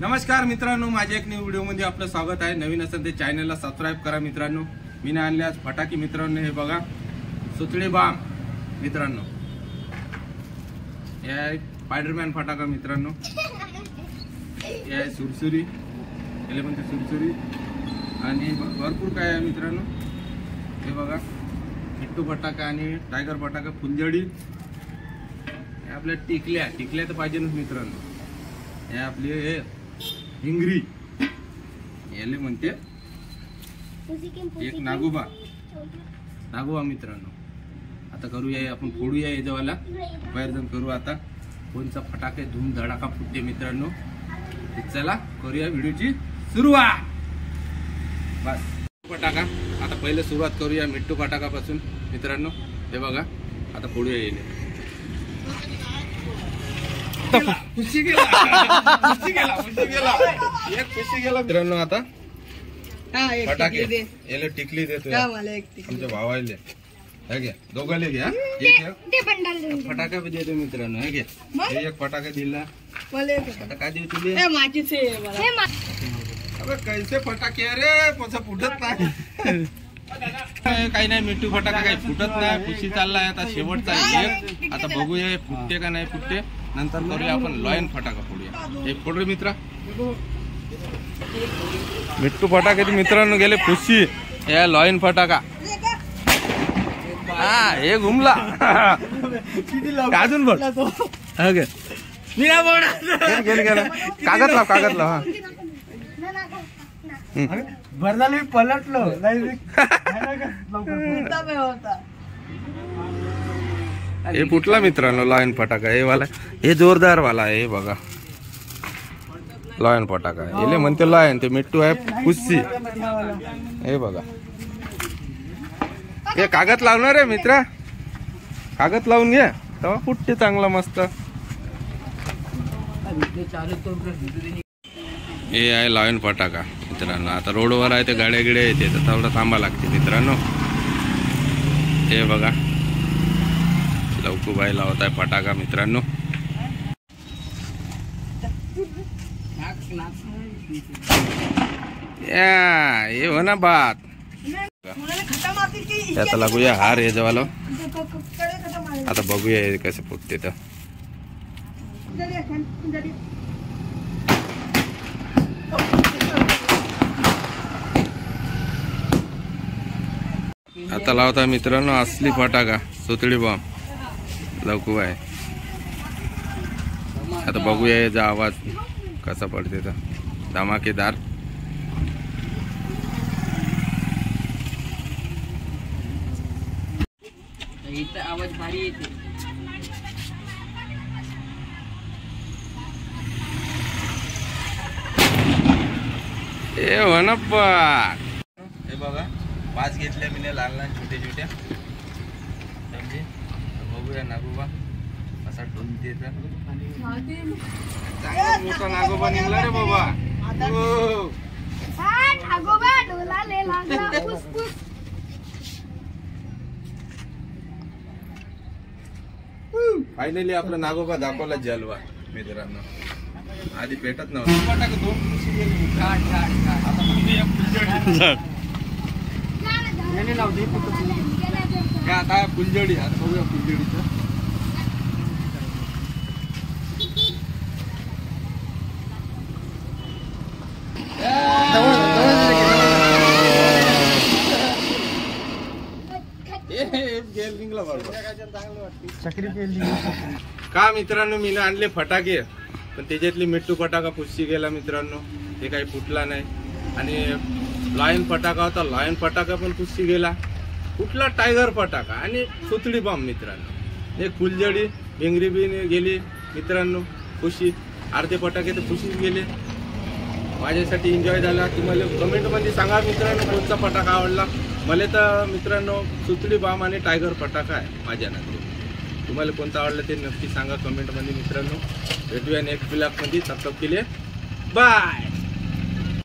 नमस्कार मित्रांनो, माझ्या एक नवीन व्हिडिओमध्ये आपलं स्वागत आहे। नवीन असेल तर चॅनलला सबस्क्राइब करा मित्रांनो। मी आणले आज फटाके मित्रांनो, हे बघा सुतळी बॉम्ब मित्रांनो, हे स्पायडरमॅन फटाका मित्रांनो, हे सुरसुरी, याला म्हणते सुरसुरी, आणि भरपूर काय आहे मित्रांनो। हे बघा मिट्टू फटाका आणि टायगर फटाका, फुलझडी, हे आपल्या टिकल्या तर पाहिजेच मित्रांनो। हे आपले हे हिंगरी, याले म्हणते एक नागोबा मित्रांनो। आता करूया आपण, फोडूया याच्यावाला बाहेरजण करू आता कोणचा फटाके धूम धडाका फुटते मित्रांनो। चला करूया व्हिडिओची सुरुवात। बस फटाका आता पहिले सुरुवात करूया मिट्टू फटाकापासून मित्रांनो। हे बघा आता फोडूया येईल, खुशी गेला मित्रांनो। आता फटाके याला टिकली देतो आमच्या भावाले, हे घ्या दोघाले घ्या, एक फटाका भी देतो मित्रांनो। हे घ्या, हे एक फटाका दिला, आता काय देऊ तुले? अबे कैसे फटाके रे, पसा फुटत नाही काही नाही, मिट्टू फटाका काही फुटत नाही, खुशी चाललाय आता शेवटचा आहे। आता बघूया फुटते का नाही फुटते, नंतर करूया आपण लॉयन फटाका फोडूया। एक फोड रे मित्रा, मिट्टू फटाके मित्रांनो गेले खुशी, हे लॉयन फटाका, हा हे घुमला अजून बोल, कागद लाव हा भरला पलटलो हे फुटला मित्रांनो लॉयन फटाका। हे वाला हे जोरदार वाला आहे, हे बघा लॉयन फटाका, हे म्हणते लॉयन, ते मिट्टू आहे पुस्सी। हे बघा हे कागद लावणार आहे मित्रा, कागद लावून घ्या तेव्हा फुटते चांगला मस्त। हे आहे लॉयन फटाका मित्रांनो। आता रोडवर आहे ते गाड्या गिड्या येते तर थोडं थांबा लागते मित्रांनो। हे बघा लवकूबाई लावत आहे फटाका मित्रांनो। ये हो ना बात, आता लागूया हार हे जवाला, आता बघूया हे कसं फुटते तर। आता लावता मित्रांनो असली फटाका सुतळी बॉम्ब लवकूबाई। आता बघूया याचा आवाज कसा पडते तर, धमाकेदार। आवाज भारी येते, हे हो ना पण, हे बघा 5 घेतल्या मी लहान लहान छोटे छोट्या, बघूया नागोबा असा ढोलते तर, मोठा नागोबा निघला रे बाबा। फायनली आपला नागोबा दाखवला जलवा मित्रांनो, आधी पेटत नव्हतं। आता फुलझडी, आता बघूया फुलझडीचं। का मित्रांनो मी आणले फटाके, पण त्याच्यातली मिट्टू फटाका पुस्सी गेला मित्रांनो, ते काही फुटला नाही। आणि लॉयन फटाका होता, लॉयन फटाका पण पुस्सी गेला। कुठला टायगर फटाका आणि सुतळी बॉम्ब मित्रांनो, एक फुलझडी भिंगरी बी गेली मित्रांनो खुशी, अर्धे फटाके तर खुशीच गेले। माझ्यासाठी एन्जॉय झाला। तुम्हाला कमेंट मध्ये सांगा मित्रांनो कोणता फटाका आवडला। मला तर मित्रांनो सुतळी बॉम्ब आणि टायगर फटाका आहे माझ्या नाते। तुम्हाला कोणता आवडला ते नक्की सांगा कमेंट मध्ये मित्रांनो। भेटूया नेक्स्ट ब्लॉग मध्ये, तब तक के लिए बाय।